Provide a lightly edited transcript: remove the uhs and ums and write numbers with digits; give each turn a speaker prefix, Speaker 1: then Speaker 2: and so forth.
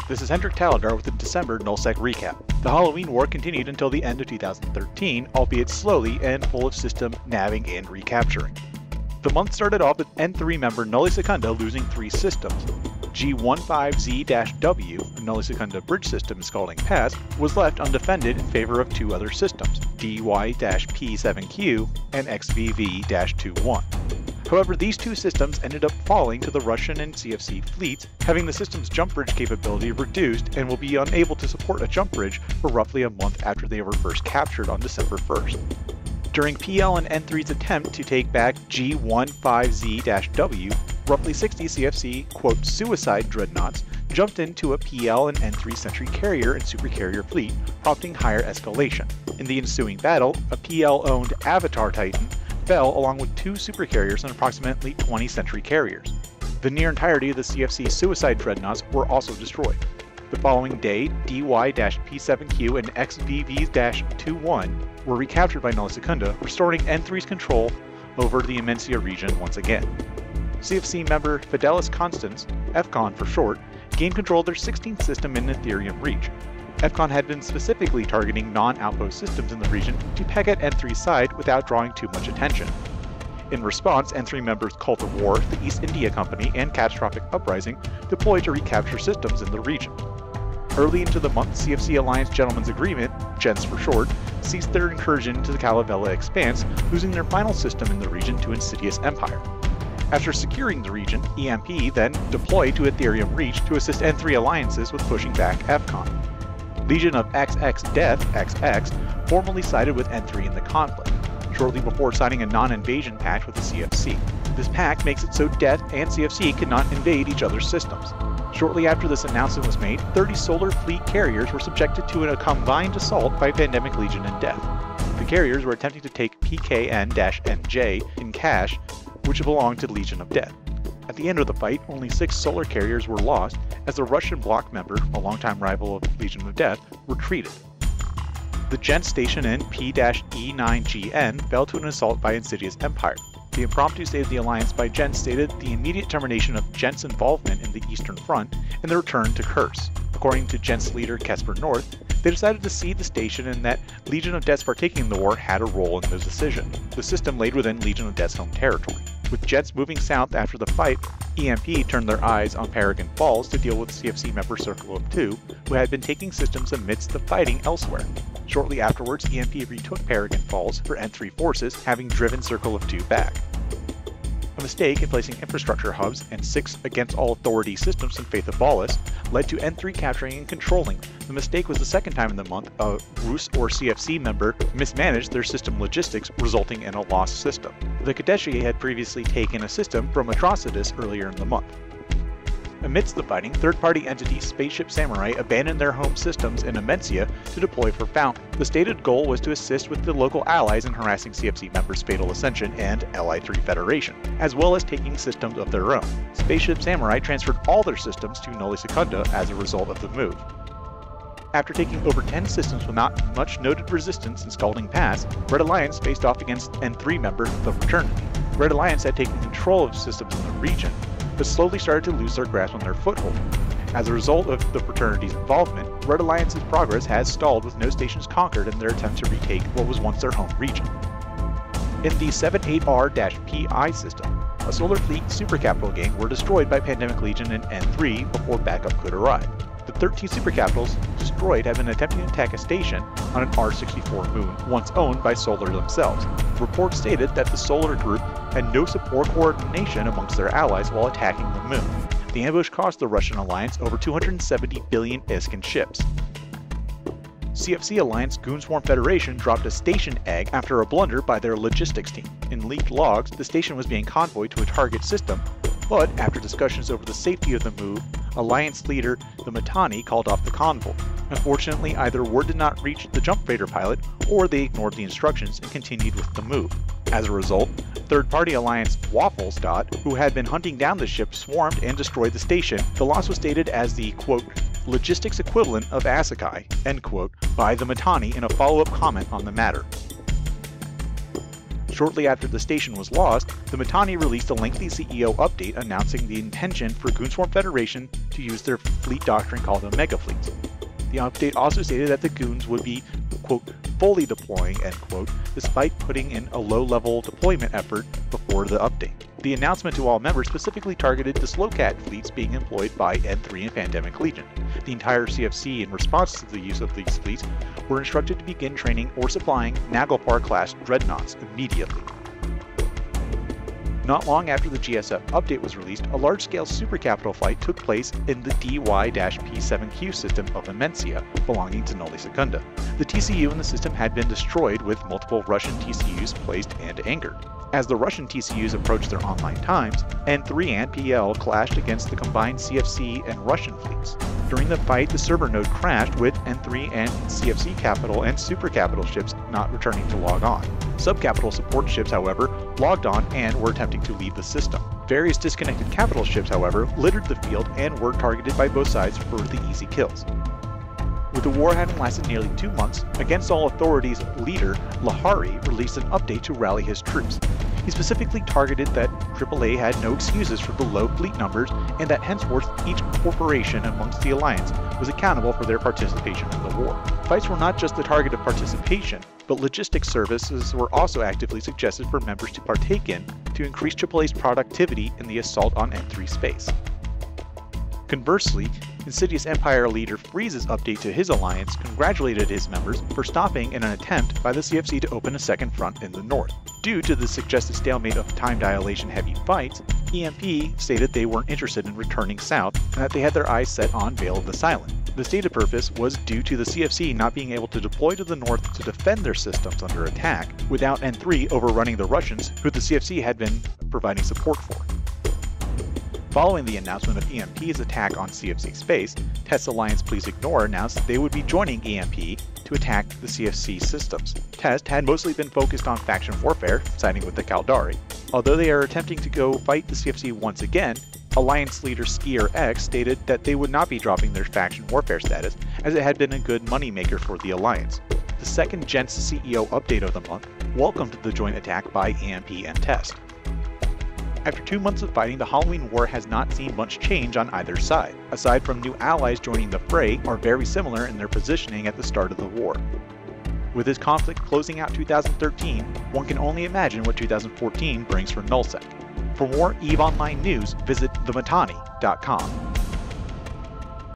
Speaker 1: This is Hendrick Tallardar with the December Nullsec recap. The Halloween War continued until the end of 2013, albeit slowly and full of system nabbing and recapturing. The month started off with N3 member Nullsec losing 3 systems. G15Z-W, a Nullsec bridge system in Scalding Pass, was left undefended in favor of 2 other systems, DY-P7Q and XVV-21. However, these 2 systems ended up falling to the Russian and CFC fleets, having the system's jump bridge capability reduced and will be unable to support a jump bridge for roughly a month after they were first captured on December 1st. During PL and N3's attempt to take back G15Z-W, roughly 60 CFC, quote, suicide dreadnoughts jumped into a PL and N3 sentry carrier and supercarrier fleet, prompting higher escalation. In the ensuing battle, a PL-owned Avatar Titan fell along with 2 supercarriers and approximately 20 sentry carriers. The near entirety of the CFC suicide dreadnoughts were also destroyed. The following day, DY-P7Q and XVV-21 were recaptured by Nullsec, restoring N3's control over the Amensia region once again. CFC member Fidelis Constans, FCON for short, gained control of their 16th system in Ethereum reach. FCON had been specifically targeting non-outpost systems in the region to peg at N3's side without drawing too much attention. In response, N3 members Cult of War, the East India Company, and Catastrophic Uprising deployed to recapture systems in the region. Early into the month, CFC Alliance Gentlemen's Agreement, GENS for short, ceased their incursion into the Calavella Expanse, losing their final system in the region to Insidious Empire. After securing the region, EMP then deployed to Ethereum Reach to assist N3 alliances with pushing back FCON. Legion of XX Death, XX, formally sided with N3 in the conflict, shortly before signing a non-invasion pact with the CFC. This pact makes it so Death and CFC cannot invade each other's systems. Shortly after this announcement was made, 30 Solar Fleet carriers were subjected to a combined assault by Pandemic Legion and Death. The carriers were attempting to take PKN-NJ in cache, which belonged to Legion of Death. At the end of the fight, only 6 solar carriers were lost, as the Russian bloc member, a longtime rival of Legion of Death, retreated. The Gent station in P-E9GN fell to an assault by Insidious Empire. The impromptu State of the Alliance by Gent stated the immediate termination of Gent's involvement in the Eastern Front and the return to Curse. According to Gent's leader Kesper North, they decided to cede the station and that Legion of Death's partaking in the war had a role in the decision. The system laid within Legion of Death's home territory. With Jets moving south after the fight, EMP turned their eyes on Paragon Falls to deal with CFC member Circle of Two, who had been taking systems amidst the fighting elsewhere. Shortly afterwards, EMP retook Paragon Falls for N3 forces, having driven Circle of Two back. A mistake in placing infrastructure hubs and 6 against all authority systems in Faith of Ballas led to N3 capturing and controlling. The mistake was the second time in the month a Rus or CFC member mismanaged their system logistics, resulting in a lost system. The Kadeshi had previously taken a system from Atrocitus earlier in the month. Amidst the fighting, third-party entity Spaceship Samurai abandoned their home systems in Amensia to deploy for Fountain. The stated goal was to assist with the local allies in harassing CFC members Fatal Ascension and Li3 Federation, as well as taking systems of their own. Spaceship Samurai transferred all their systems to Nullsec as a result of the move. After taking over 10 systems without much noted resistance in Scalding Pass, Red Alliance faced off against N3 member The Fraternity. Red Alliance had taken control of systems in the region, but slowly started to lose their grasp on their foothold. As a result of the Fraternity's involvement, Red Alliance's progress has stalled with no stations conquered in their attempt to retake what was once their home region. In the 78R-PI system, a Solar Fleet supercapital gang were destroyed by Pandemic Legion and N3 before backup could arrive. The 13 supercapitals destroyed have been attempting to attack a station on an R64 moon, once owned by Solar themselves. Reports stated that the Solar group had no support coordination amongst their allies while attacking the moon. The ambush cost the Russian alliance over 270 billion ISK in ships. CFC Alliance Goonswarm Federation dropped a station egg after a blunder by their logistics team. In leaked logs, the station was being convoyed to a target system, but after discussions over the safety of the move, Alliance leader the Matani called off the convoy. Unfortunately, either word did not reach the jump freighter pilot, or they ignored the instructions and continued with the move. As a result, third-party Alliance Waffles who had been hunting down the ship, swarmed and destroyed the station. The loss was stated as the, quote, logistics equivalent of Asakai, end quote, by the Matani in a follow-up comment on the matter. Shortly after the station was lost, the Mittani released a lengthy CEO update announcing the intention for Goonswarm Federation to use their fleet doctrine called Omega Fleets. The update also stated that the Goons would be, quote, fully deploying, end quote, despite putting in a low-level deployment effort before the update. The announcement to all members specifically targeted the Slowcat fleets being employed by N3 and Pandemic Legion. The entire CFC, in response to the use of these fleets, were instructed to begin training or supplying Naglfar-class dreadnoughts immediately. Not long after the GSF update was released, a large-scale supercapital flight took place in the DY-P7Q system of Amensia, belonging to Nullsec. The TCU in the system had been destroyed, with multiple Russian TCUs placed and anchored. As the Russian TCUs approached their online times, N3 and PL clashed against the combined CFC and Russian fleets. During the fight, the server node crashed, with N3 and CFC capital and supercapital ships not returning to log on. Subcapital support ships, however, logged on and were attempting to leave the system. Various disconnected capital ships, however, littered the field and were targeted by both sides for the easy kills. With the war having lasted nearly 2 months, Against All Authority's leader, Lahari, released an update to rally his troops. He specifically targeted that AAA had no excuses for the low fleet numbers and that henceforth each corporation amongst the Alliance was accountable for their participation in the war. Fights were not just the target of participation, but logistics services were also actively suggested for members to partake in to increase AAA's productivity in the assault on N3 space. Conversely, Insidious Empire leader Freeze's update to his alliance congratulated his members for stopping in an attempt by the CFC to open a second front in the north. Due to the suggested stalemate of time dilation heavy fights, EMP stated they weren't interested in returning south and that they had their eyes set on Veil of the Silent. The stated purpose was due to the CFC not being able to deploy to the north to defend their systems under attack, without N3 overrunning the Russians, who the CFC had been providing support for. Following the announcement of EMP's attack on CFC space, TEST Alliance Please Ignore announced they would be joining EMP to attack the CFC systems. TEST had mostly been focused on faction warfare, siding with the Caldari. Although they are attempting to go fight the CFC once again, Alliance leader Skier X stated that they would not be dropping their faction warfare status, as it had been a good moneymaker for the Alliance. The second Gents CEO update of the month welcomed the joint attack by EMP and TEST. After 2 months of fighting, the Halloween War has not seen much change on either side. Aside from new allies joining the fray, are very similar in their positioning at the start of the war. With this conflict closing out 2013, one can only imagine what 2014 brings for Nullsec. For more EVE Online news, visit themittani.com.